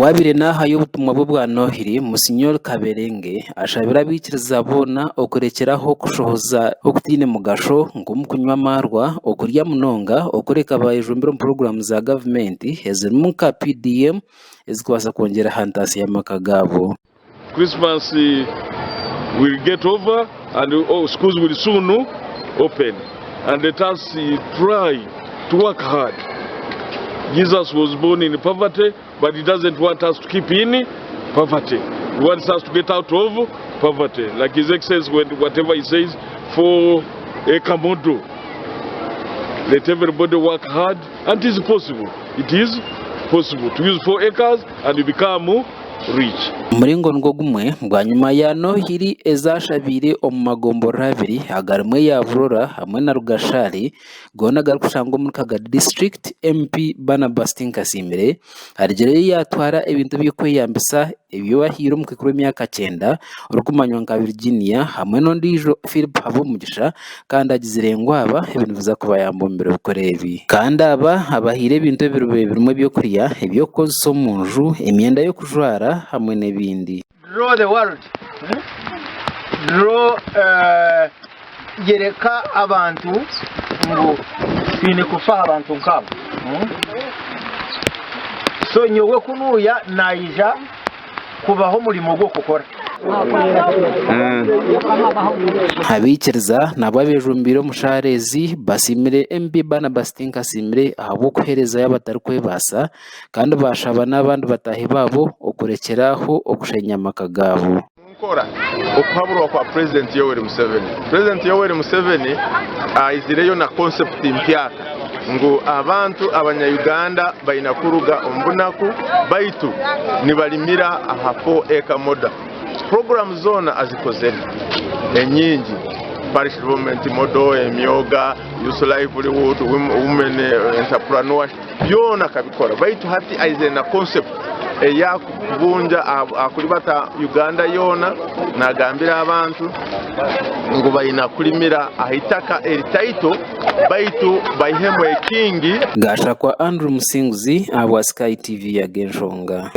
wabire naha y'ubutumwa bwa Nohiri Monsignor Kaberenge ashabira bikiriza bona okurekeraho kushohoza okutine mugasho ngo mukunywa marwa okurya munonga okureka abayijumbira mu program za government ezirimu ka PDM ezikwasa kongera hantasi y'amaka gabo. Christmas will get over and schools will soon open, and let us try to work hard. Jesus was born in poverty, but he doesn't want us to keep in poverty. He wants us to get out of poverty. Like His Excellency, whatever he says, for Ekamodo, let everybody work hard, and it is possible. It is possible to use 4 acres and you become rich. Muringo ngo gumwe bwa nyuma ya Nohiri ezashabire omumagombora abiri agarumwe ya Aurora hamwe na Rugashari gona garukushango muri Kaga district MP Barnabas Tinkasimire arigere yatwara ibintu byo kwiyambisa ibyo bahiro mu kikuru myaka 9 urukumanywa nka Virginia hamwe n'ondijo Philip Habumugisha kandi agizirengwa aba ibintu biza kuba yambombere ukorebi kandi abahire ibintu birumwe byo kuriya ibyo kozo munju imyenda yo kujwara hamwe n'ibindi. Draw the world. Draw yereka abantu ngo bine kufa abantu nkabo. So nyowe kunuya naija kubaho mulimo gwo gukora. Habikiriza nababejumbiro musharezi basimire MP Barnabas Tinkasimire ahabo kuhereza y'abatari kwebasa kandi bashaba n'abandi batahi babo okurekeraho okushenya amakagabo nkora okuhabura kwa President Yoweri Museveni. President Yoweri Museveni izireyo na concept impyaka ngo abantu abanya-Uganda baina kuruga ombunaku baitu nibalimira ahafo eka moda. Program zona azikozeni enyingi parish development model emyoga youth livelihood women entrepreneurs byona kabikora baitu hati aize na concept eya kubunja akulibata Uganda yona nagambira abantu ngo bayina kulimira ahitaka eritaito baitu bayihemo ekingi gasha kwa Andrew Musinguzi abwa Sky TV ya Genshonga.